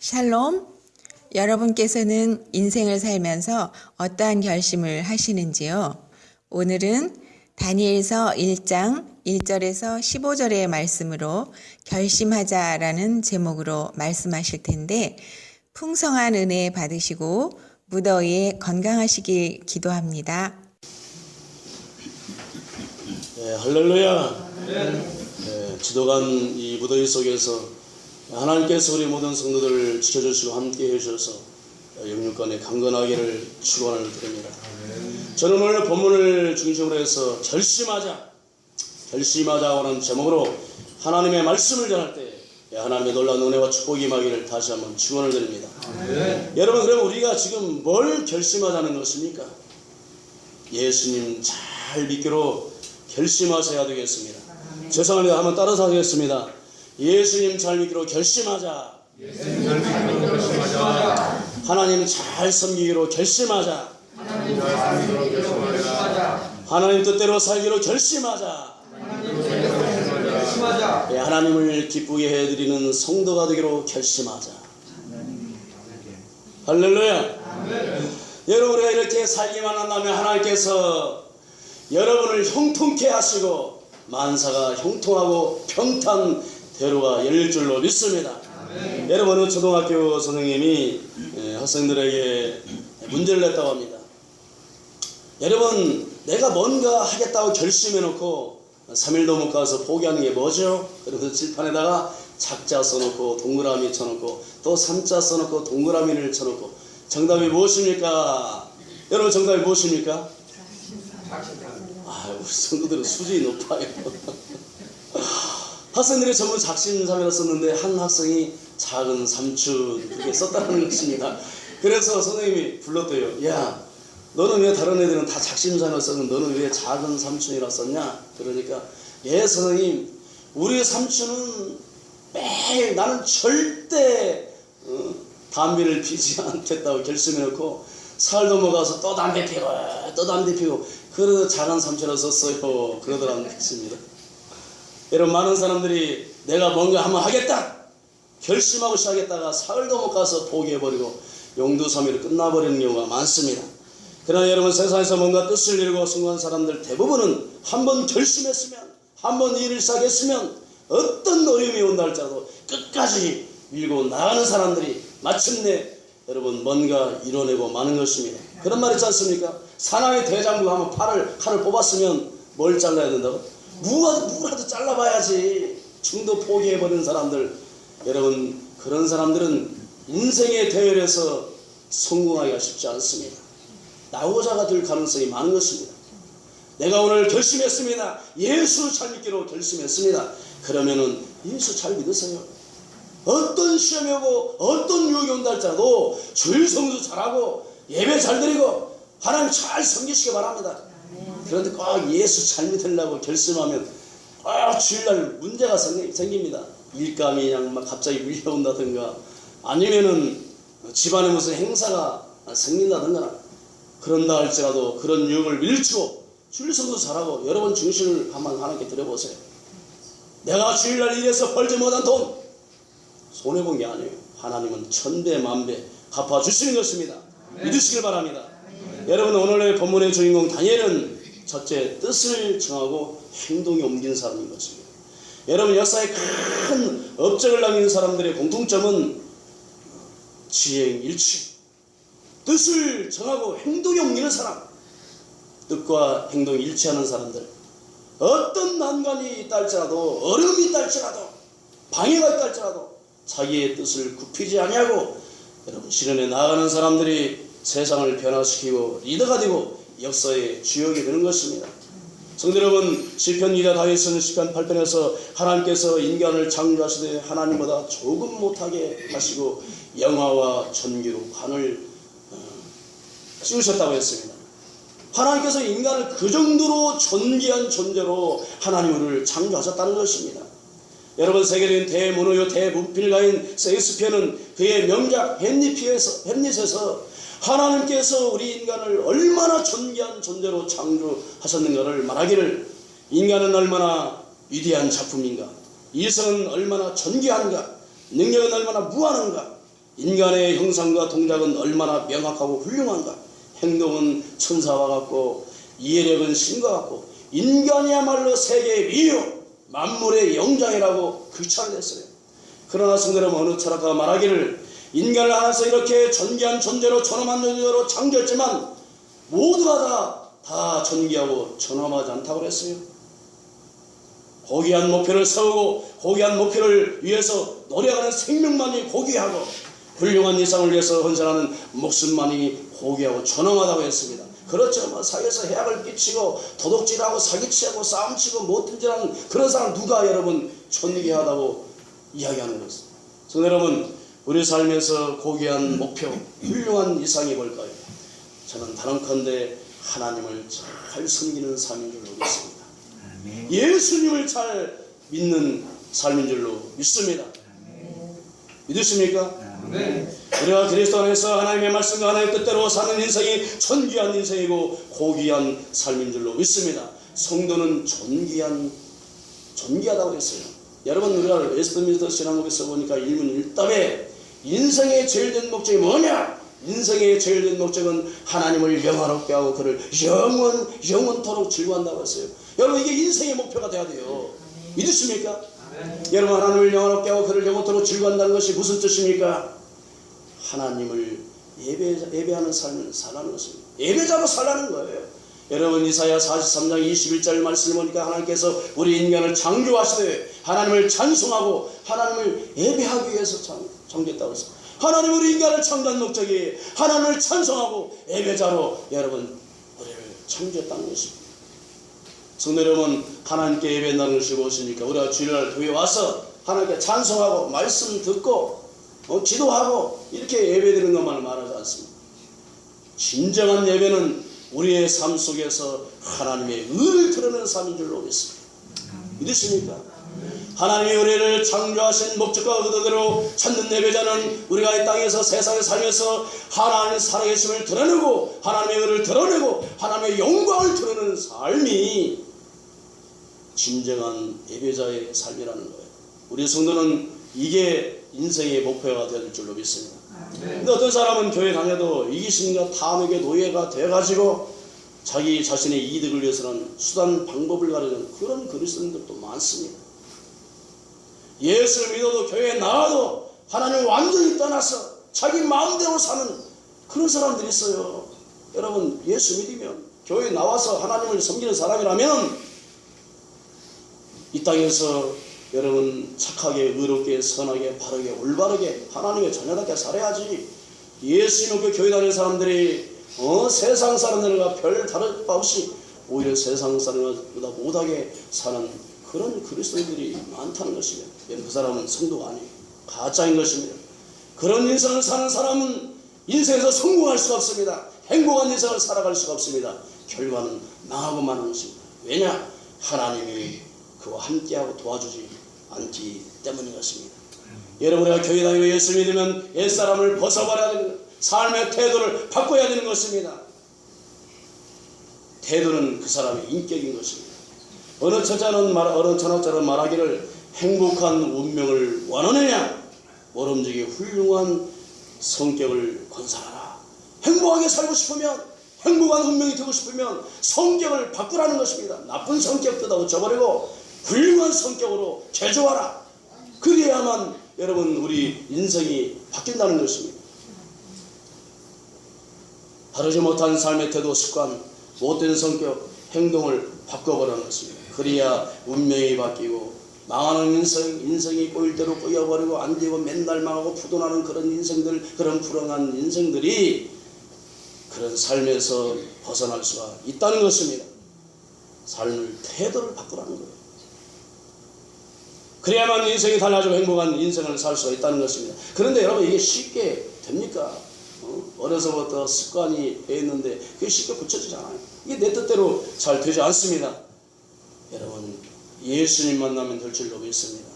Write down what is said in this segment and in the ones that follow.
샬롬. 여러분께서는 인생을 살면서 어떠한 결심을 하시는지요? 오늘은 다니엘서 1장 1절에서 15절의 말씀으로 결심하자라는 제목으로 말씀하실 텐데, 풍성한 은혜 받으시고 무더위에 건강하시길 기도합니다. 네, 할렐루야. 네, 지독한 이 무더위 속에서 하나님께서 우리 모든 성도들을 지켜주시고 함께 해주셔서 영육간에 강건하기를 축원을 드립니다. 저는 오늘 본문을 중심으로 해서 결심하자고는 제목으로 하나님의 말씀을 전할 때 하나님의 놀라운 은혜와 축복이 임하기를 다시 한번 축원을 드립니다. 여러분, 그럼 우리가 지금 뭘 결심하자는 것입니까? 예수님 잘 믿기로 결심하셔야 되겠습니다. 죄송합니다. 한번 따라서 하겠습니다. 예수님 잘 믿기로 결심하자. 하나님 잘 섬기기로 결심하자. 하나님 뜻대로 살기로 결심하자. 하나님을 기쁘게 해드리는 성도가 되기로 결심하자. 할렐루야. 여러분, 우리가 이렇게 살기만 한다면 하나님께서 여러분을 형통케 하시고 만사가 형통하고 평탄대로가 열릴 줄로 믿습니다. 여러분, 초등학교 선생님이 학생들에게 문제를 냈다고 합니다. 여러분, 내가 뭔가 하겠다고 결심해놓고 3일도 못 가서 포기하는 게 뭐죠? 그래서 칠판에다가 작자 써놓고 동그라미 쳐놓고 또 3자 써놓고 동그라미를 쳐놓고 정답이 무엇입니까? 여러분, 정답이 무엇입니까? 우리 성도들은 수준이 높아요. 학생들이 전부 작심삼일을 썼는데 한 학생이 작은 삼춘 그렇게 썼다는 것입니다. 그래서 선생님이 불렀대요. 야, 너는 왜 다른 애들은 다 작심삼일을 썼는데 너는 왜 작은 삼춘이라 썼냐? 그러니까 예 선생님, 우리 삼춘은 매일 나는 절대 담배를 피지 않겠다고 결심해놓고 살도 먹어서 또 담배 피고 그래서 작은 삼촌을 썼어요. 그러더라는 것입니다. 여러분, 많은 사람들이 내가 뭔가 한번 하겠다 결심하고 시작했다가 사흘도 못 가서 포기해버리고 용두삼일을 끝나버리는 경우가 많습니다. 그러나 여러분, 세상에서 뭔가 뜻을 이루고 성공한 사람들 대부분은 한번 결심했으면, 한번 일을 시작했으면 어떤 어려움이 온다 할지라도 끝까지 밀고 나가는 사람들이 마침내 여러분 뭔가 이뤄내고 마는 것입니다. 그런 말 있지 않습니까? 사나이 대장부 하면 칼을 뽑았으면 뭘 잘라야 된다고? 무라도 잘라봐야지. 중도 포기해버리는 사람들, 여러분, 그런 사람들은 인생의 대열에서 성공하기가 쉽지 않습니다. 나오자가 될 가능성이 많은 것입니다. 내가 오늘 결심했습니다. 예수 잘 믿기로 결심했습니다. 그러면은 예수 잘 믿으세요. 어떤 시험이 오고 어떤 유혹이 온다 할지라도 주일 성수 잘하고 예배 잘 드리고 하나님 잘 섬기시기 바랍니다. 그런데 꼭 예수 잘 믿으려고 결심하면 주일날 문제가 생깁니다. 일감이 그냥 막 갑자기 밀려온다든가 아니면은 집안에 무슨 행사가 생긴다든가 그런다 할지라도 그런 유혹을 밀치고 주일 성수 잘하고 여러분 중심을 한번 하나님께 드려보세요. 내가 주일날 일해서 벌지 못한 돈 손해본 게 아니에요. 하나님은 천배 만배 갚아주시는 것입니다. 믿으시길 바랍니다. 여러분, 오늘의 본문의 주인공 다니엘은 첫째, 뜻을 정하고 행동에 옮긴 사람인 것입니다. 여러분, 역사에 큰 업적을 남긴 사람들의 공통점은 지행일치, 뜻을 정하고 행동에 옮기는 사람, 뜻과 행동이 일치하는 사람들, 어떤 난관이 있다 할지라도 어려움이 있다 할지라도 방해가 있다 할지라도 자기의 뜻을 굽히지 아니하고 여러분 실현해 나아가는 사람들이 세상을 변화시키고 리더가 되고 역사의 주역이 되는 것입니다. 성도 여러분, 시편 기자 다윗은 시편 8편에서 하나님께서 인간을 창조하시되 하나님보다 조금 못하게 하시고 영화와 전기로 관을 씌우셨다고 했습니다. 하나님께서 인간을 그 정도로 존귀한 존재로 하나님을 창조하셨다는 것입니다. 여러분, 세계적인 대문호요 대문필가인 셰익스피어는 그의 명작 햄릿에서 하나님께서 우리 인간을 얼마나 존귀한 존재로 창조하셨는가를 말하기를, 인간은 얼마나 위대한 작품인가, 이성은 얼마나 존귀한가, 능력은 얼마나 무한한가, 인간의 형상과 동작은 얼마나 명확하고 훌륭한가. 행동은 천사와 같고 이해력은 신과 같고 인간이야말로 세계의 미요 만물의 영장이라고 극찬을 했어요. 그러나 성도는 어느 철학가가 말하기를 인간을 하나서 이렇게 존귀한 존재로 존엄한 존재로 창조했지만 모두가 다 존귀하고 존엄하지 않다고 그랬어요. 고귀한 목표를 세우고 고귀한 목표를 위해서 노력하는 생명만이 고귀하고 훌륭한 이상을 위해서 헌신하는 목숨만이 고귀하고 존엄하다고 했습니다. 그렇죠. 뭐 사회에서 해악을 끼치고 도둑질하고 사기치고 싸움치고 뭐든지 하는 그런 사람 누가 여러분 존귀하다고 이야기하는 것입니다. 성도 여러분, 우리 삶에서 고귀한 목표, 훌륭한 이상이 뭘까요? 저는 단언컨대 하나님을 잘 섬기는 삶인 줄로 믿습니다. 예수님을 잘 믿는 삶인 줄로 믿습니다. 믿으십니까? 우리가 그리스도 안에서 하나님의 말씀과 하나님의 뜻대로 사는 인생이 존귀한 인생이고 고귀한 삶인 줄로 믿습니다. 성도는 존귀하다고 했어요. 여러분, 우리가 웨스트민스터 신앙국에서 보니까 일문일답에 인생의 제일 된 목적이 뭐냐? 인생의 제일 된 목적은 하나님을 영화롭게 하고 그를 영원토록 즐거워한다고 했어요. 여러분, 이게 인생의 목표가 돼야 돼요. 믿으십니까? 여러분, 하나님을 영화롭게 하고 그를 영원토록 즐거워한다는 것이 무슨 뜻입니까? 하나님을 예배하는 삶을 살라는 것입니다. 예배자로 살라는 거예요. 여러분, 이사야 43장 21절 말씀을 보니까 하나님께서 우리 인간을 창조하시되 하나님을 찬송하고 하나님을 예배하기 위해서 창조했다고 했습니다. 하나님 우리 인간을 창조한 목적이 하나님을 찬송하고 예배자로 여러분 우리를 창조했다는 것입니다. 성도 여러분, 하나님께 예배한다는 것이 무엇입니까? 우리가 주일날 교회 와서 하나님께 찬송하고 말씀 듣고 기도하고 이렇게 예배드리는 것만을 말하지 않습니다. 진정한 예배는 우리의 삶 속에서 하나님의 의를 드러내는 삶인 줄로 믿습니다. 믿으십니까? 하나님이 우리를 창조하신 목적과 의도대로 찾는 예배자는 우리가 이 땅에서 세상에 살면서 하나님의 살아계심을 드러내고 하나님의 의를 드러내고 하나님의 영광을 드러내는 삶이 진정한 예배자의 삶이라는 거예요. 우리 성도는 이게 인생의 목표가 될 줄로 믿습니다. 근데 어떤 사람은 교회 다녀도 이기심과 탐욕의 노예가 돼가지고 자기 자신의 이득을 위해서는 수단 방법을 가리는 그런 그리스도인들도 많습니다. 예수를 믿어도 교회에 나와도 하나님을 완전히 떠나서 자기 마음대로 사는 그런 사람들이 있어요. 여러분, 예수 믿으면 교회에 나와서 하나님을 섬기는 사람이라면 이 땅에서 여러분 착하게 의롭게 선하게 바르게 올바르게 하나님의 자녀답게 살아야지. 예수 믿고 교회 다니는 사람들이 세상 사람들과 별 다를 바 없이 오히려 세상 사람보다 못하게 사는 그런 그리스도인들이 많다는 것입니다. 그 사람은 성도가 아니에요. 가짜인 것입니다. 그런 인생을 사는 사람은 인생에서 성공할 수가 없습니다. 행복한 인생을 살아갈 수가 없습니다. 결과는 망하고 마는 것입니다. 왜냐? 하나님이 그와 함께하고 도와주지 않기 때문인 것입니다. 여러분, 우리가 교회 다니고 예수 믿으면 옛사람을 벗어버려야 되는 것, 삶의 태도를 바꿔야 되는 것입니다. 태도는 그 사람의 인격인 것입니다. 어느 철학자는 말하기를 행복한 운명을 원하느냐? 모름지기 훌륭한 성격을 건설하라. 행복하게 살고 싶으면, 행복한 운명이 되고 싶으면 성격을 바꾸라는 것입니다. 나쁜 성격 뜯어버리고 훌륭한 성격으로 개조하라. 그래야만 여러분 우리 인생이 바뀐다는 것입니다. 다르지 못한 삶의 태도, 습관, 못된 성격, 행동을 바꿔보라는 것입니다. 그래야 운명이 바뀌고 망하는 인생이 꼬일 대로 꼬여버리고 안 되고 맨날 망하고 부도나는 그런 인생들, 그런 불행한 인생들이 그런 삶에서 벗어날 수가 있다는 것입니다. 삶의 태도를 바꾸라는 거예요. 그래야만 인생이 달라지고 행복한 인생을 살 수가 있다는 것입니다. 그런데 여러분, 이게 쉽게 됩니까? 어려서부터 습관이 배었는데 그게 쉽게 고쳐지지 않아요. 이게 내 뜻대로 잘 되지 않습니다. 여러분, 예수님 만나면 될 줄로 믿습니다.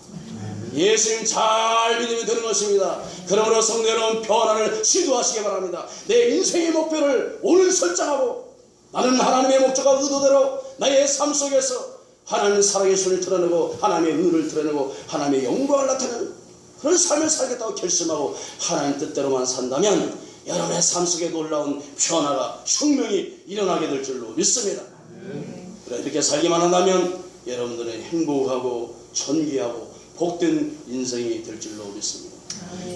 예수님 잘 믿으면 되는 것입니다. 그러므로 성도 여러분, 변화를 시도하시기 바랍니다. 내 인생의 목표를 오늘 설정하고 나는 하나님의 목적과 의도대로 나의 삶 속에서 하나님의 살아계심을 드러내고 하나님의 의를 드러내고 하나님의 영광을 나타내는 그런 삶을 살겠다고 결심하고 하나님 뜻대로만 산다면 여러분의 삶 속에 놀라운 변화가 혁명이 일어나게 될 줄로 믿습니다. 그래, 이렇게 살기만 한다면 여러분들은 행복하고 존귀하고 복된 인생이 될 줄로 믿습니다.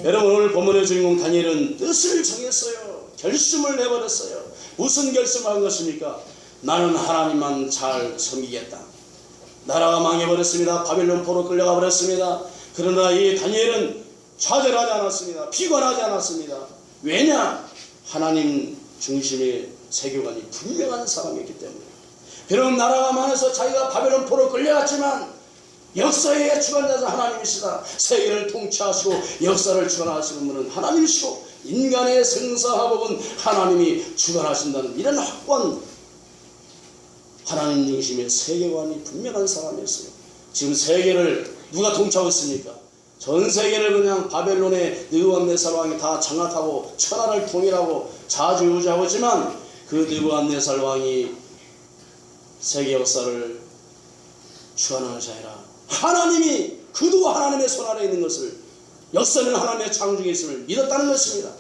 여러분, 오늘 본문의 주인공 다니엘은 뜻을 정했어요. 결심을 내버렸어요. 무슨 결심을 한 것입니까? 나는 하나님만 잘 섬기겠다. 나라가 망해버렸습니다. 바벨론 포로 끌려가 버렸습니다. 그러나 이 다니엘은 좌절하지 않았습니다. 피곤하지 않았습니다. 왜냐? 하나님 중심의 세계관이 분명한 사람이었기 때문에. 비록 나라가 망해서 자기가 바벨론 포로 끌려갔지만 역사의 주관자는 하나님이시다. 세계를 통치하시고 역사를 주관하시는 분은 하나님이시고 인간의 생사화복은 하나님이 주관하신다는 이런 확고한 하나님 중심의 세계관이 분명한 사람이었어요. 지금 세계를 누가 통치하고 있습니까? 전 세계를 그냥 바벨론의 느부갓네살 왕이 다 장악하고 천하를 통일하고 자주우지하고 있지만 그 느부갓네살 왕이 세계 역사를 주관하는 것이 아니라 하나님이 그도 하나님의 손 아래 있는 것을, 역사는 하나님의 창조에 있음을 믿었다는 것입니다.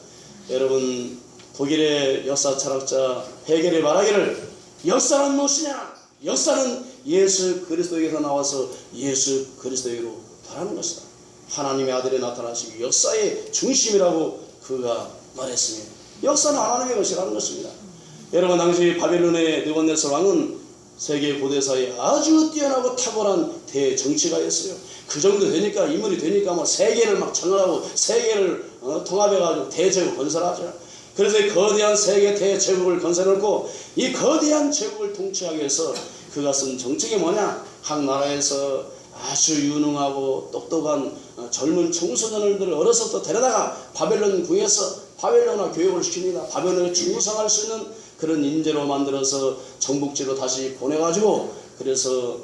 여러분, 독일의 역사 철학자 헤겔이 말하기를 역사는 무엇이냐? 역사는 예수 그리스도에게서 나와서 예수 그리스도에게로 돌아가는 것이다. 하나님의 아들이 나타나시고 역사의 중심이라고 그가 말했습니다. 역사는 하나님의 것이라는 것입니다. 여러분, 당시 바벨론의 느부갓네살 왕은 세계 고대사에 아주 뛰어나고 탁월한 대정치가였어요. 그 정도 되니까, 인물이 되니까 뭐 세계를 막 장악하고 세계를 통합해가지고 대제국 건설하죠. 그래서 이 거대한 세계 대제국을 건설했고, 이 거대한 제국을 통치하기 위해서 그가 쓴 정책이 뭐냐? 각 나라에서 아주 유능하고 똑똑한 젊은 청소년들을 어려서부터 데려다가 바벨론 궁에서 바벨론화 교육을 시킵니다. 바벨론에 중상할 수 있는 그런 인재로 만들어서 정복지로 다시 보내가지고, 그래서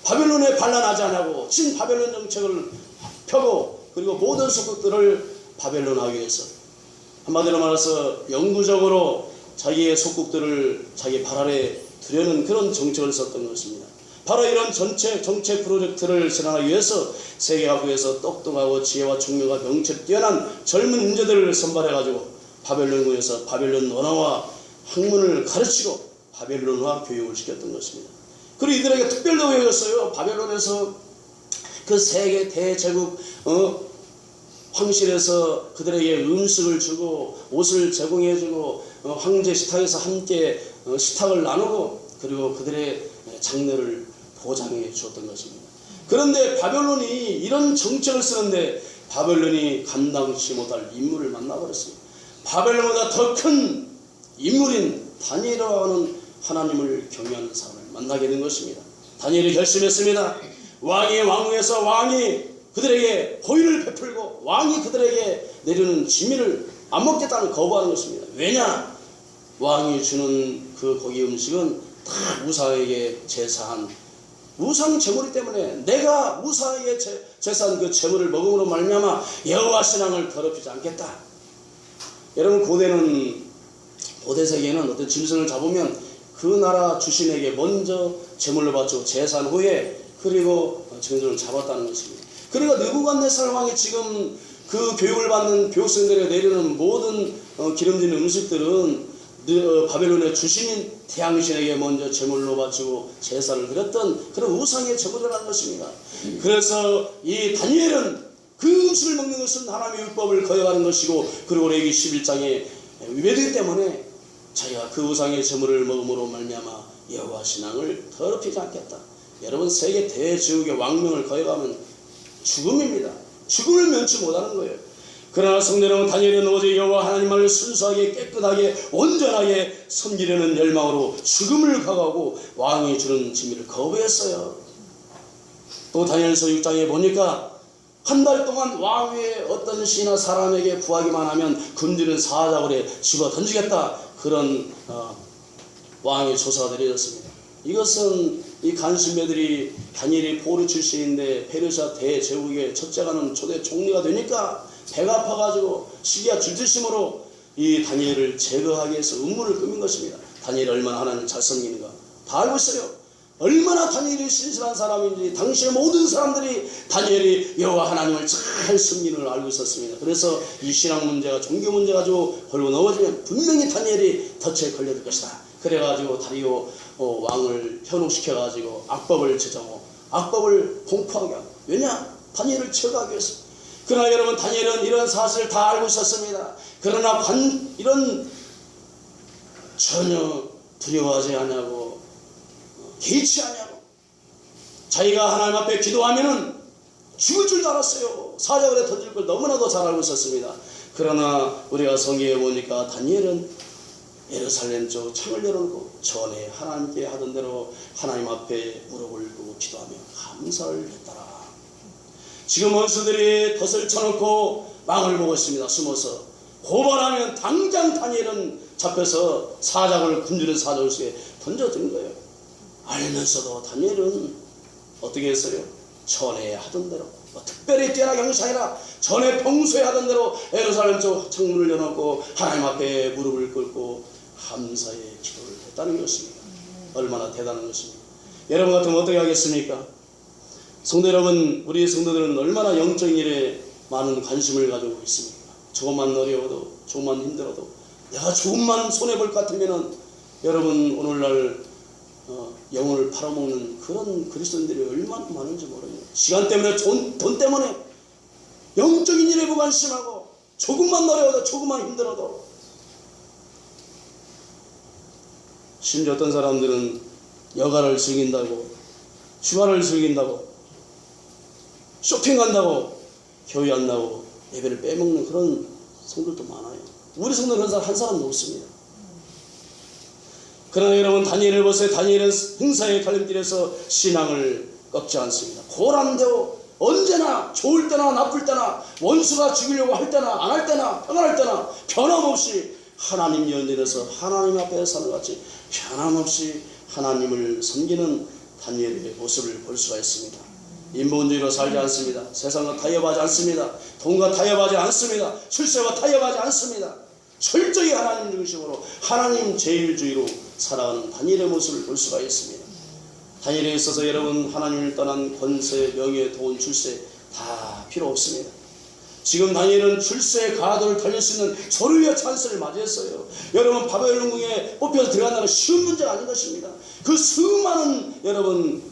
바벨론에 반란하지 않고 신 바벨론 정책을 펴고, 그리고 모든 속국들을 바벨론화하기 위해서, 한마디로 말해서 영구적으로 자기의 속국들을 자기 발 아래 두려는 그런 정책을 썼던 것입니다. 바로 이런 정책 프로젝트를 실현하기 위해서 세계 각국에서 똑똑하고 지혜와 총명과 명철 뛰어난 젊은 인재들을 선발해가지고 바벨론군에서 바벨론 언어와 학문을 가르치고 바벨론화 교육을 시켰던 것입니다. 그리고 이들에게 특별도 배웠어요. 바벨론에서 그 세계 대제국 황실에서 그들에게 음식을 주고 옷을 제공해주고 황제 식탁에서 함께 식탁을 나누고, 그리고 그들의 장래를 보장해 주었던 것입니다. 그런데 바벨론이 이런 정책을 쓰는데 바벨론이 감당치 못할 인물을 만나버렸습니다. 바벨론보다 더 큰 인물인 다니엘이라고 하는 하나님을 경외하는 사람을 만나게 된 것입니다. 다니엘이 결심했습니다. 왕의 왕궁에서 왕이 그들에게 호의를 베풀고 왕이 그들에게 내리는 지미를 안 먹겠다는 거부하는 것입니다. 왜냐? 왕이 주는 그 고기 음식은 다 우상에게 제사한 우상 제물이기 때문에 내가 우상에게 제사한 그 제물을 먹음으로 말미암아 여호와 신앙을 더럽히지 않겠다. 여러분, 고대 세계에는 어떤 짐승을 잡으면 그 나라 주신에게 먼저 제물로 바치고 제사한 후에 그리고 짐승을 잡았다는 것입니다. 그러니까 느부갓네살 왕이 지금 그 교육을 받는 교육생들에게 내리는 모든 기름진 음식들은 바벨론의 주신인 태양신에게 먼저 제물로 바치고 제사를 드렸던 그런 우상의 제물이라는 것입니다. 그래서 이 다니엘은 그 음식을 먹는 것은 하나님의 율법을 거역하는 것이고, 그리고 레위기 11장에 위배되기 때문에 자기가 그 우상의 제물을 먹음으로 말미암아 여호와 신앙을 더럽히지 않겠다. 여러분, 세계 대제국의 왕명을 거역하면 죽음입니다. 죽음을 면치 못하는 거예요. 그러나 성도 여러분, 다니엘은 오직 여호와 하나님을 순수하게 깨끗하게 온전하게 섬기려는 열망으로 죽음을 각오하고 왕이 주는 지미를 거부했어요. 또 다니엘서 6장에 보니까 한 달 동안 왕 위에 어떤 신이나 사람에게 구하기만 하면 금주는 사자굴에 집어 던지겠다. 그런 왕의 조사가 내려졌습니다. 이것은 이 간신배들이 다니엘이 포로 출신인데 페르시아 대제국의 첫째가는 초대 총리가 되니까 배가 아파가지고 시기와 질투심으로 이 다니엘을 제거하기 위해서 음모를 꾸민 것입니다. 다니엘이 얼마나 하나님을 잘 섬기는가 다 알고 있어요. 얼마나 다니엘이 신실한 사람인지 당시의 모든 사람들이 다니엘이 여호와 하나님을 잘 섬기는 걸 알고 있었습니다. 그래서 이 신앙 문제가 종교 문제 가지고 걸고 넘어지면 분명히 다니엘이 덫에 걸려들 것이다. 그래가지고 다리오 왕을 현혹시켜가지고 악법을 제정하고 악법을 공포하게 하고, 왜냐? 다니엘을 처리하기 위해서. 그러나 여러분, 다니엘은 이런 사실을 다 알고 있었습니다. 그러나 이런 전혀 두려워하지 않냐고, 개의치 않냐고, 자기가 하나님 앞에 기도하면은 죽을 줄도 알았어요. 사자굴에 던질 걸 너무나도 잘 알고 있었습니다. 그러나 우리가 성경에 보니까 다니엘은 예루살렘 쪽 창을 열어놓고 전에 하나님께 하던 대로 하나님 앞에 무릎을 꿇고 기도하며 감사를 했더라. 지금 원수들이 덫을 쳐놓고 망을 보고 있습니다. 숨어서 고발하면 당장 다니엘은 잡혀서 사자굴을 굶주린 사자굴 속에 던져진 거예요. 알면서도 다니엘은 어떻게 했어요? 전에 하던 대로, 특별히 뛰어나게 한 것이 아니라 전에 평소에 하던 대로 예루살렘 쪽 창문을 열어놓고 하나님 앞에 무릎을 꿇고 감사의 기도를 했다는 것입니다. 얼마나 대단한 것입니까? 여러분 같으면 어떻게 하겠습니까? 성도 여러분, 우리 성도들은 얼마나 영적인 일에 많은 관심을 가지고 있습니까? 조금만 어려워도, 조금만 힘들어도, 내가 조금만 손해볼 것 같으면은, 여러분 오늘날 영혼을 팔아먹는 그런 그리스도인들이 얼마나 많은지 모르겠네요. 시간 때문에, 돈 때문에 영적인 일에 무관심하고, 조금만 어려워도, 조금만 힘들어도, 심지어 어떤 사람들은 여가를 즐긴다고, 휴가를 즐긴다고, 쇼핑 간다고 교회 안 나오고 예배를 빼먹는 그런 성들도 많아요. 우리 성도는 그런 사람 한 사람도 없습니다. 그러나 여러분, 다니엘을 보세요. 다니엘은 흥사의 갈림길에서 신앙을 꺾지 않습니다. 고난되고 언제나 좋을 때나 나쁠 때나 원수가 죽이려고 할 때나 안 할 때나 평안할 때나 변함없이 하나님 연전에서 하나님 앞에 사는 같이 변함없이 하나님을 섬기는 다니엘의 모습을 볼 수가 있습니다. 인본주의로 살지 않습니다. 세상과 타협하지 않습니다. 돈과 타협하지 않습니다. 출세와 타협하지 않습니다. 철저히 하나님 중심으로 하나님 제일주의로 살아가는 다니엘의 모습을 볼 수가 있습니다. 다니엘에 있어서 여러분, 하나님을 떠난 권세, 명예, 돈, 출세 다 필요 없습니다. 지금 다니엘은 출세의 가도를 달릴 수 있는 조류의 찬스를 맞이했어요. 여러분, 바벨론궁에 뽑혀서 들어간다는 쉬운 문제가 아닌 것입니다. 그 수많은 여러분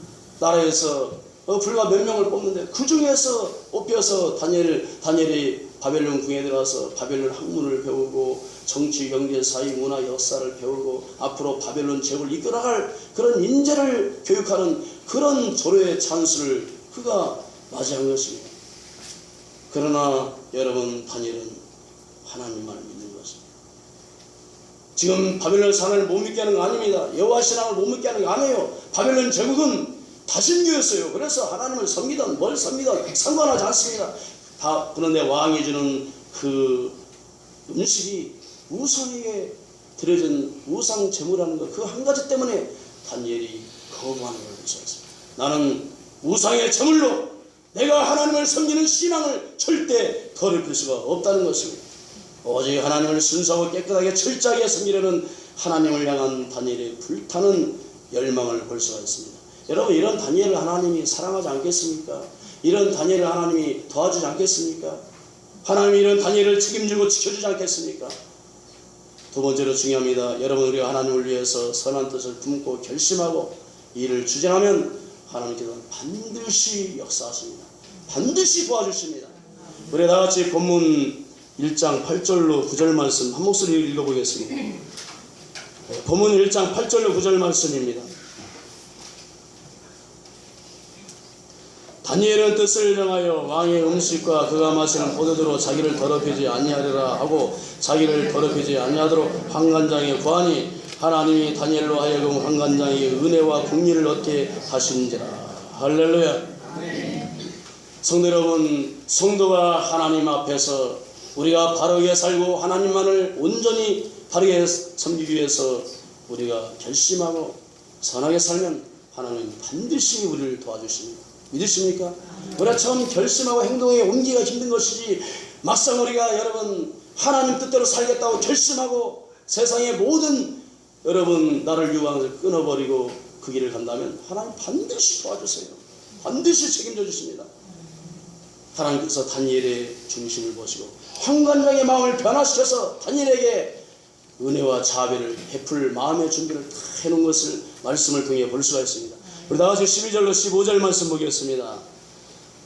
나라에서 불과 몇 명을 뽑는데 그 중에서 뽑혀서 다니엘이 바벨론 궁에 들어가서 바벨론 학문을 배우고 정치, 경제, 사회, 문화, 역사를 배우고 앞으로 바벨론 제국을 이끌어갈 그런 인재를 교육하는 그런 조례의 찬스를 그가 맞이한 것입니다. 그러나 여러분, 다니엘은 하나님만을 믿는 것입니다. 지금 바벨론 산을 못 믿게 하는 거 아닙니다. 여호와 신앙을 못 믿게 하는 게 아니에요. 바벨론 제국은 다신교였어요. 그래서 하나님을 섬기든 뭘 섬기든 상관하지 않습니다. 그런데 왕이 주는 그 음식이 우상에게 드려진 우상 제물하는 것, 그 한 가지 때문에 다니엘이 거부하는 걸 볼 수 있습니다. 나는 우상의 제물로 내가 하나님을 섬기는 신앙을 절대 더럽힐 수가 없다는 것입니다. 오직 하나님을 순수하고 깨끗하게 철저하게 섬기려는 하나님을 향한 다니엘의 불타는 열망을 볼 수가 있습니다. 여러분, 이런 다니엘을 하나님이 사랑하지 않겠습니까? 이런 다니엘을 하나님이 도와주지 않겠습니까? 하나님이 이런 다니엘을 책임지고 지켜주지 않겠습니까? 두 번째로 중요합니다. 여러분, 우리가 하나님을 위해서 선한 뜻을 품고 결심하고 이를 추진하면 하나님께서는 반드시 역사하십니다. 반드시 도와주십니다. 우리 다같이 본문 1장 8절로 9절 말씀 한 목소리 읽어보겠습니다. 본문 1장 8절로 9절 말씀입니다. 다니엘은 뜻을 정하여 왕의 음식과 그가 마시는 포도주로 자기를 더럽히지 아니하리라 하고 자기를 더럽히지 아니하도록 환관장에 구하니 하나님이 다니엘로 하여금 환관장에게 은혜와 공리를 얻게 하신지라. 할렐루야. 성도 여러분, 성도가 하나님 앞에서 우리가 바르게 살고 하나님만을 온전히 바르게 섬기기 위해서 우리가 결심하고 선하게 살면 하나님 반드시 우리를 도와주십니다. 믿으십니까? 우리가 처음 결심하고 행동에 옮기기가 힘든 것이지, 막상 우리가 여러분 하나님 뜻대로 살겠다고 결심하고 세상의 모든 여러분 나를 유혹을 끊어버리고 그 길을 간다면 하나님 반드시 도와주세요. 반드시 책임져 주십니다. 하나님께서 다니엘의 중심을 보시고 환관장의 마음을 변화시켜서 다니엘에게 은혜와 자비를 베풀 마음의 준비를 다 해놓은 것을 말씀을 통해 볼 수가 있습니다. 우리 다같이 12절로 15절 말씀 보겠습니다.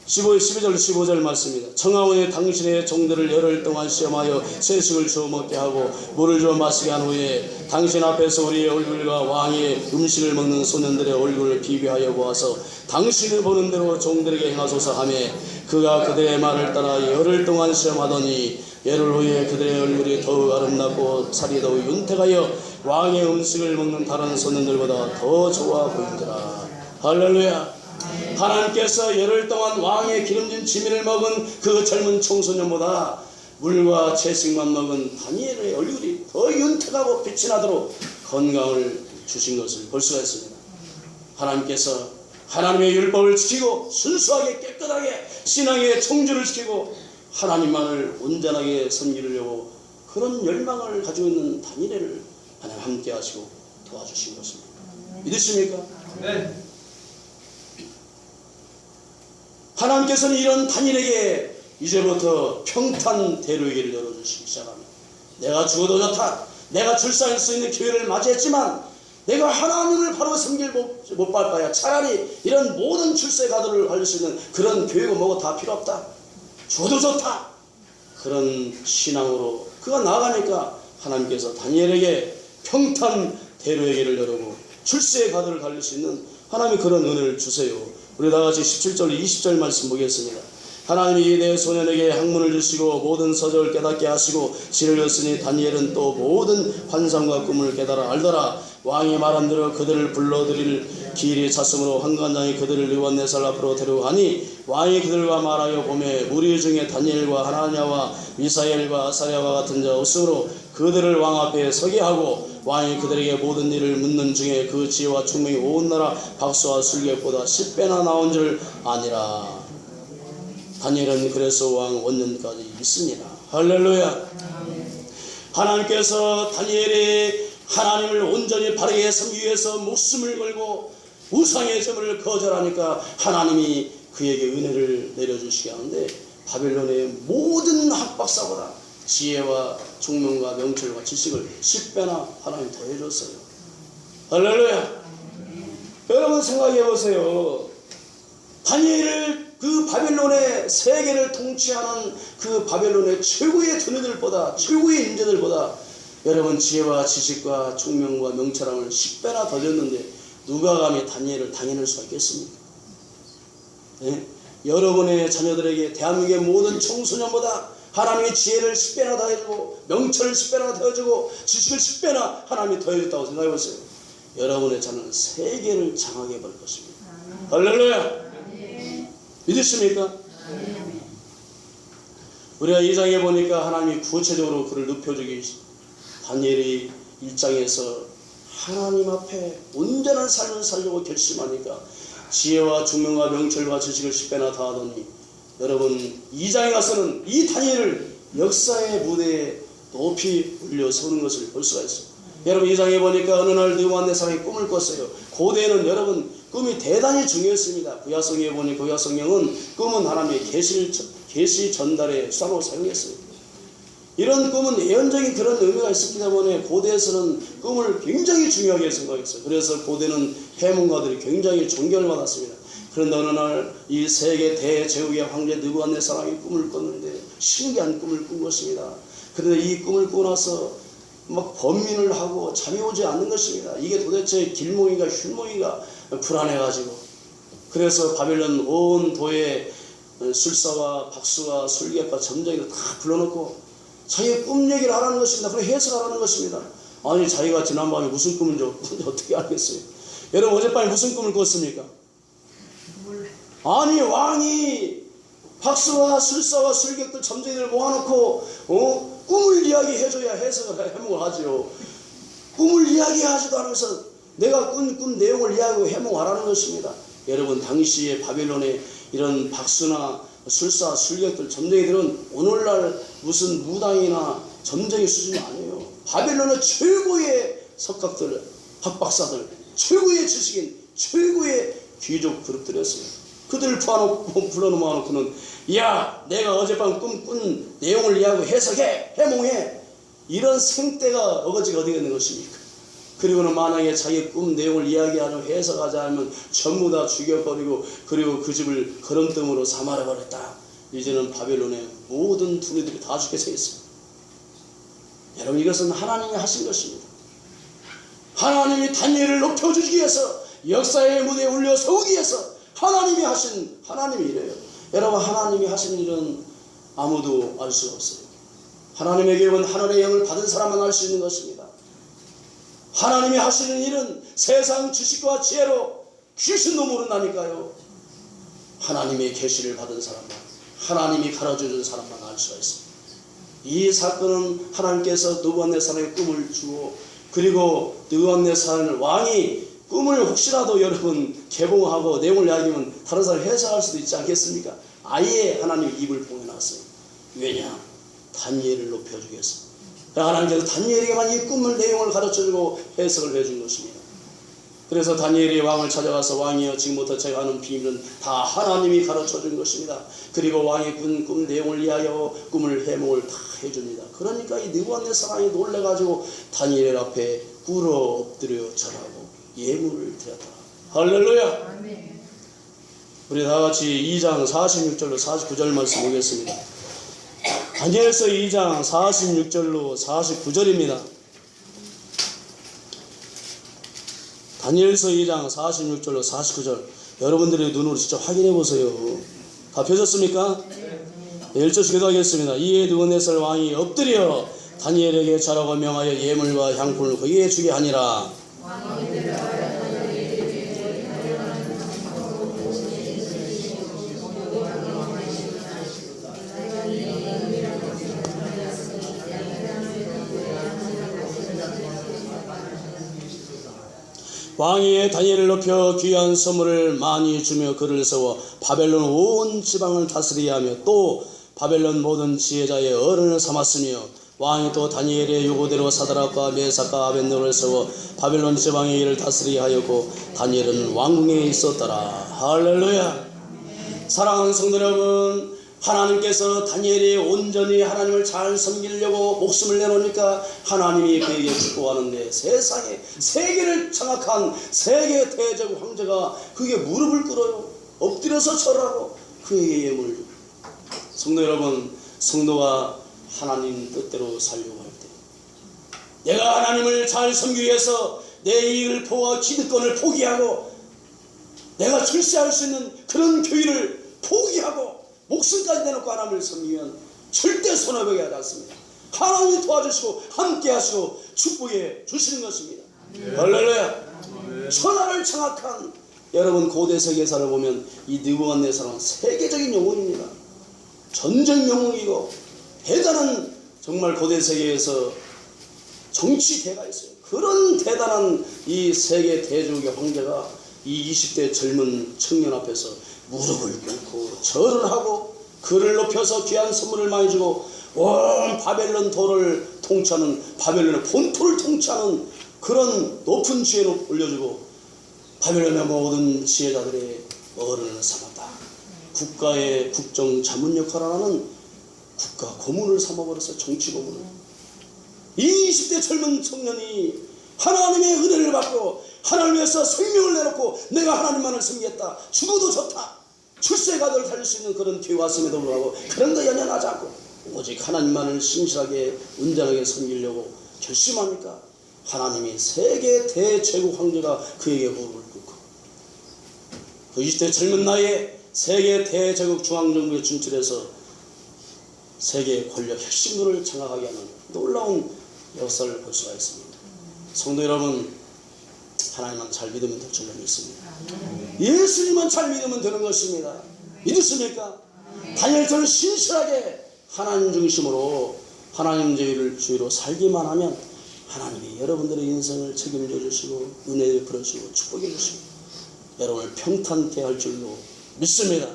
12절 15절 말씀입니다. 청하오니 당신의 종들을 열흘 동안 시험하여 세식을 주어 먹게 하고 물을 주어 마시게 한 후에 당신 앞에서 우리의 얼굴과 왕의 음식을 먹는 소년들의 얼굴을 비교하여 보아서 당신이 보는 대로 종들에게 행하소서 하며 그가 그들의 말을 따라 열흘 동안 시험하더니 열흘 후에 그들의 얼굴이 더욱 아름답고 살이 더욱 윤택하여 왕의 음식을 먹는 다른 소년들보다 더 좋아 보이더라. 할렐루야. 하나님께서 열흘 동안 왕의 기름진 지미를 먹은 그 젊은 청소년보다 물과 채식만 먹은 다니엘의 얼굴이 더 윤택하고 빛이 나도록 건강을 주신 것을 볼 수가 있습니다. 하나님께서 하나님의 율법을 지키고 순수하게 깨끗하게 신앙의 청주를 지키고 하나님만을 온전하게 섬기려고 그런 열망을 가지고 있는 다니엘을 하나님 함께 하시고 도와주신 것입니다. 믿으십니까? 네. 하나님께서는 이런 다니엘에게 이제부터 평탄 대로의 길을 열어주시기 시작합니다. 내가 죽어도 좋다. 내가 출산할 수 있는 기회를 맞이했지만 내가 하나님을 바로 섬길 못 바야 차라리 이런 모든 출세 가도를 할 수 있는 그런 교육은 뭐고 다 필요 없다. 죽어도 좋다. 그런 신앙으로 그가 나아가니까 하나님께서 다니엘에게 평탄 대로의 길을 열고 출세의 가도를 달릴 수 있는 하나님의 그런 은혜를 주세요. 우리 다같이 17절 20절 말씀 보겠습니다. 하나님이 내 소년에게 학문을 주시고 모든 서적을 깨닫게 하시고 지를 였으니 다니엘은 또 모든 환상과 꿈을 깨달아 알더라. 왕이 말한 대로 그들을 불러들일 길이 찼으므로 환관장이 그들을 느부갓네살 앞으로 데려가니 왕이 그들과 말하여 보매 무리 중에 다니엘과 하나냐와 미사엘과 아사랴와 같은 자 없으므로 그들을 왕 앞에 서게 하고 왕이 그들에게 모든 일을 묻는 중에 그 지혜와 총명이 온 나라 박수와 술객보다 10배나 나온 줄 아니라. 다니엘은 그래서 왕 원년까지 있으니라. 할렐루야. 하나님께서 다니엘이 하나님을 온전히 바르게 섬기기 위해서 목숨을 걸고 우상의 제물을 거절하니까 하나님이 그에게 은혜를 내려주시게 하는데 바벨론의 모든 학박사보다 지혜와 총명과 명철과 지식을 10배나 하나님 더해줬어요. 할렐루야. 여러분 생각해 보세요. 다니엘을 그 바벨론의 세계를 통치하는 그 바벨론의 최고의 ধনী들보다 최고의 인재들보다 여러분 지혜와 지식과 총명과 명철함을 10배나 더 줬는데 누가 감히 다니엘을 당해낼 수가 있겠습니까? 네? 여러분의 자녀들에게 대한민국의 모든 청소년보다 하나님의 지혜를 10배나 더해주고 명철을 10배나 더해주고 지식을 10배나 하나님이 더해줬다고 생각해보세요. 여러분의 자녀는 세계를 장악해 볼 것입니다. 할렐루야. 믿으십니까? 우리가 2장에 보니까 하나님이 구체적으로 그를 눕혀주기 다니엘이 1장에서 하나님 앞에 온전한 삶을 살려고 결심하니까 지혜와 총명과 명철과 지식을 10배나 더하더니 여러분 2장에 가서는 이 다니엘을 역사의 무대에 높이 올려서는 것을 볼 수가 있어요. 여러분 2장에 보니까 어느 날 느부갓네살이 꿈을 꿨어요. 고대에는 여러분 꿈이 대단히 중요했습니다. 구약성경에 보니 구약성경은 꿈은 하나님의 계시 전달의 수단으로 사용했어요. 이런 꿈은 예언적인 그런 의미가 있었기 때문에 고대에서는 꿈을 굉장히 중요하게 생각했어요. 그래서 고대는 해문가들이 굉장히 존경을 받았습니다. 그런데 어느 날 이 세계 대제국의 황제 느부갓네살이 꿈을 꿨는데 신기한 꿈을 꾼 것입니다. 그런데 이 꿈을 꾸고 나서 막 번민을 하고 잠이 오지 않는 것입니다. 이게 도대체 길몽이가 흉몽이가 불안해가지고 그래서 바벨론 온 도에 술사와 박수와 술객과 점쟁이를 다 불러놓고 자기의 꿈 얘기를 하라는 것입니다. 그리고 해석하라는 것입니다. 아니 자기가 지난밤에 무슨 꿈인지 어떻게 알겠어요? 여러분 어젯밤에 무슨 꿈을 꿨습니까? 아니 왕이 박수와 술사와 술객들 점쟁이를 모아놓고 꿈을 이야기해줘야 해석을 해몽을 하죠. 꿈을 이야기하지도 않으면서 내가 꾼 꿈 내용을 이야기하고 해몽하라는 것입니다. 여러분 당시에 바벨론의 이런 박수나 술사, 술객들, 점쟁이들은 오늘날 무슨 무당이나 점쟁이 수준이 아니에요. 바벨론의 최고의 석학들, 학박사들 최고의 지식인, 최고의 귀족 그룹들이었어요. 그들을 불러 모아놓고는 야, 내가 어젯밤 꾼 내용을 이해하고 해석해, 해몽해. 이런 생떼가 어거지가 어디가 있는 것입니까? 그리고는 만약에 자기 꿈 내용을 이야기하고 해석하자 하면 전부 다 죽여버리고 그리고 그 집을 거름등으로 삼아버렸다. 이제는 바벨론의 모든 두뇌들이 다 죽게 서 있습니다. 여러분, 이것은 하나님이 하신 것입니다. 하나님이 다니엘을 높여주기 위해서 역사의 무대에 올려 서기 위해서 하나님이 하신, 하나님이 이래요. 여러분, 하나님이 하신 일은 아무도 알 수가 없어요. 하나님의 계획은 하늘의 영을 받은 사람만 알 수 있는 것입니다. 하나님이 하시는 일은 세상 지식과 지혜로 귀신도 모른다니까요. 하나님의 계시를 받은 사람만, 하나님이 가르쳐준 사람만 알 수가 있습니다. 이 사건은 하나님께서 느부갓네살에게 꿈을 주고, 그리고 느부갓네살 왕이 꿈을 혹시라도 여러분 개봉하고 내용을 이야기하면 다른 사람이 해석할 수도 있지 않겠습니까? 아예 하나님의 입을 봉해놨어요. 왜냐? 다니엘을 높여주기 위해서. 하나님께서 다니엘에게만 이 꿈을 내용을 가르쳐주고 해석을 해준 것입니다. 그래서 다니엘이 왕을 찾아가서 왕이여, 지금부터 제가 하는 비밀은 다 하나님이 가르쳐준 것입니다. 그리고 왕이 꾼 꿈 내용을 이야기하고 꿈을 해몽을 다 해줍니다. 그러니까 이 느부갓네살 왕이 놀래가지고 다니엘 앞에 꿇어 엎드려 절하고 예물을 드렸다. 할렐루야. 아멘. 우리 다같이 2장 46절로 49절 말씀 보겠습니다. 다니엘서 2장 46절로 49절입니다. 다니엘서 2장 46절로 49절 여러분들의 눈으로 직접 확인해 보세요. 다 펴졌습니까? 1절씩 기도하겠습니다. 이에 느부갓네살 왕이 엎드려 다니엘에게 절하고 명하여 예물과 향품을 그에게 주게 하니라. 왕이 다니엘을 높여 귀한 선물을 많이 주며 그를 세워 바벨론 온 지방을 다스리게 하며 또 바벨론 모든 지혜자의 어른을 삼았으며, 왕이 또 다니엘의 요구대로 사드락과 메삭과 아벳네고를 세워 바벨론 지방의 일을 다스리게 하였고 다니엘은 왕궁에 있었더라. 할렐루야. 사랑하는 성도 여러분, 하나님께서 다니엘이 온전히 하나님을 잘 섬기려고 목숨을 내놓으니까 하나님이 그에게 축복하는데, 세상에 세계를 장악한 세계 대제국 황제가 그에게 무릎을 꿇어요. 엎드려서 절하고 그에게 예물을 줍니다. 성도 여러분, 성도가 하나님 뜻대로 살려고 할 때, 내가 하나님을 잘 섬기기 위해서 내 이익을 포기하고 기득권을 포기하고 내가 출세할 수 있는 그런 교회를 포기하고 목숨까지 내놓고 하나님을 섬기면 절대 손해보게 하지 않습니다. 하나님이 도와주시고 함께 하시고 축복해 주시는 것입니다. 할렐루야. 천하를 장악한 여러분 고대 세계사를 보면 이 느부갓네살은 세계적인 영웅입니다. 전쟁 영웅이고 대단한, 정말 고대 세계에서 정치대가 있어요. 그런 대단한 이 세계 대제국의 황제가 이 20대 젊은 청년 앞에서 무릎을 꿇고 절을 하고 그를 높여서 귀한 선물을 많이 주고 온 바벨론 도를 통치하는, 바벨론의 본토를 통치하는 그런 높은 지혜를 올려주고 바벨론의 모든 지혜자들의 어른을 삼았다. 국가의 국정 자문 역할을 하는 국가 고문을 삼아버렸어요. 정치 고문을. 이 20대 젊은 청년이 하나님의 은혜를 받고 하나님을 위해서 생명을 내놓고 내가 하나님만을 섬기겠다, 죽어도 좋다, 출세가도를 살릴 수 있는 그런 기회가 왔음에도 불구하고 그런 거 연연하지 않고 오직 하나님만을 신실하게 온전하게 섬기려고 결심하니까 하나님이 세계 대제국 황제가 그에게 무릎을 꿇고 그 20대 젊은 나이에 세계 대제국 중앙정부에 진출해서 세계 권력 핵심들을 장악하게 하는 놀라운 역사를 볼 수가 있습니다. 성도 여러분, 하나님만 잘 믿으면 될 줄 믿습니다. 예수님만 잘 믿으면 되는 것입니다. 믿으십니까? 다니엘처럼 신실하게 하나님 중심으로 하나님 주의로 살기만 하면 하나님이 여러분들의 인생을 책임져 주시고 은혜 베풀어 주시고 축복해 주시고 여러분을 평탄케 할 줄로 믿습니다.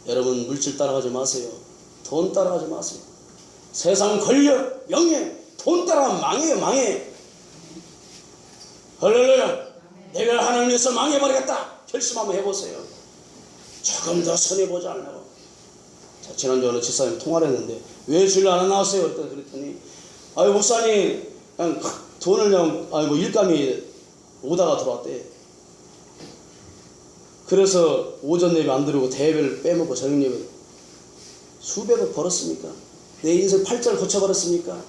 여러분, 물질 따라가지 마세요. 돈 따라가지 마세요. 세상 권력, 명예, 돈 따라가면 망해요, 망해. 할렐루야. 내가 하나님에서 망해버리겠다 결심 한번 해보세요. 조금 더 손해보지 않으려고. 자, 지난주에 어느 집사님 통화를 했는데 왜 주일 안 나왔어요? 그랬더니 아유 목사님 그냥 돈을 그냥 뭐 일감이 오다가 들어왔대. 그래서 오전 예배 안 들어오고 대예배를 빼먹고 저녁 예배 수백억 벌었습니까? 내 인생 팔자를 고쳐버렸습니까?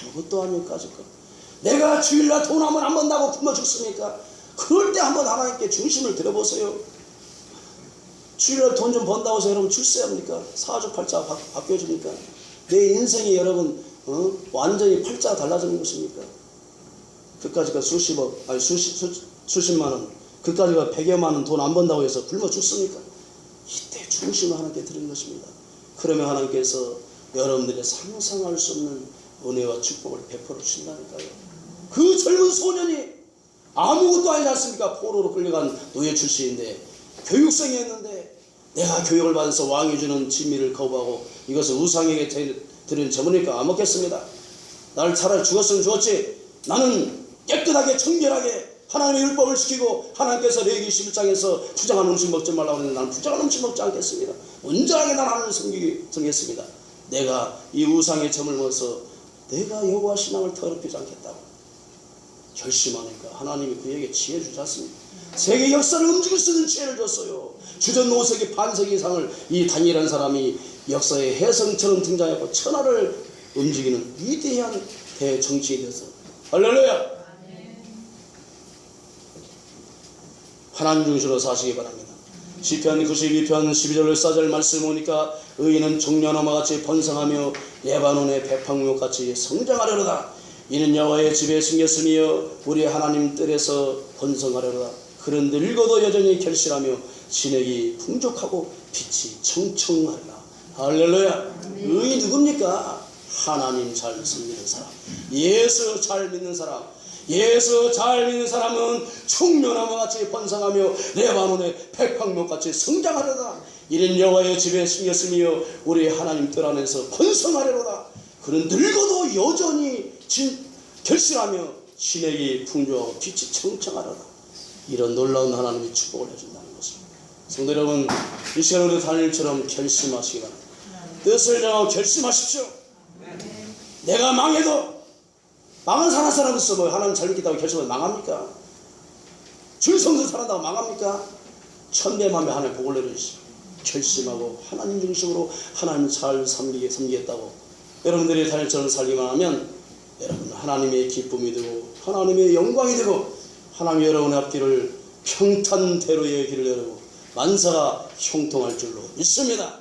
아무것도 아니까 아직까. 내가 주일날 돈 한번 안 번다고 굶어 죽습니까? 그럴 때 한번 하나님께 중심을 들어보세요. 주일날 돈 좀 번다고 해서 여러분 출세합니까? 사주팔자 바뀌어집니까? 내 인생이 여러분 완전히 팔자가 달라지는 것입니까? 그까지가 수십억 아니 수십만원 그까지가 100여만원 돈 안 번다고 해서 굶어 죽습니까? 이때 중심을 하나님께 드리는 것입니다. 그러면 하나님께서 여러분들의 상상할 수 없는 은혜와 축복을 베풀어 주신다니까요. 그 젊은 소년이 아무것도 아니지 않습니까? 포로로 끌려간 노예 출신인데 교육생이었는데 내가 교육을 받아서 왕이 주는 진미를 거부하고 이것을 우상에게 드리는 제물이니까 안 먹겠습니다. 나를 차라리 죽었으면 죽었지. 나는 깨끗하게 청결하게 하나님의 율법을 지키고 하나님께서 레위기 11장에서 부정한 음식 먹지 말라고 했는데 나는 부정한 음식 먹지 않겠습니다. 온전하게 난 하나님을 섬기겠습니다. 내가 이 우상의 점을 먹어서 내가 여호와 신앙을 더럽히지 않겠다고 결심하니까 하나님이 그에게 지혜 주지 않습니까? 세계 역사를 움직일 수 있는 지혜를 줬어요. 주전 5세기 반세기 이상을 이 다니엘이라는 사람이 역사의 혜성처럼 등장하고 천하를 움직이는 위대한 대정치인이 되어서 할렐루야. 하나님 중심으로 사시기 바랍니다. 시편 92편 12절 14절 말씀 보니까 의인은 종려나무와 같이 번성하며 레바논의 백향목 같이 성장하려로다. 이는 여호와의 집에 숨겼으며 우리 하나님 뜰에서 번성하려로다. 그는 늙어도 여전히 결실하며 진액이 풍족하고 빛이 청청하리라. 할렐루야. 의인 누굽니까? 하나님 잘 섬기는 사람, 예수 잘 믿는 사람. 예수 잘 믿는 사람은 총묘나무와 같이 번성하며 레바논의 백향목같이 성장하려다. 이는 여호와의 집에 숨겼으며 우리 하나님 뜰 안에서 번성하려다. 그는 늙어도 여전히 결실하며 진액이 풍족하고 빛이 청청하려다. 이런 놀라운 하나님의 축복을 해준다는 것입니다. 성도 여러분, 이 시간 우리 다니엘처럼 결심하시기 바랍니다. 뜻을 정하고 결심하십시오. 내가 망해도 망한 사람 있어. 뭐 하나님 잘 믿겠다고 결심하면 망합니까? 줄성서 살아다가 망합니까? 천배만배 하나님 복을 내려주시오. 결심하고 하나님 중심으로 하나님 잘 섬기겠다고 여러분들이 다니엘처럼 살기만 하면 여러분 하나님의 기쁨이 되고 하나님의 영광이 되고 하나님이 여러분의 앞길을 평탄대로의 길을 열고 만사가 형통할 줄로 믿습니다.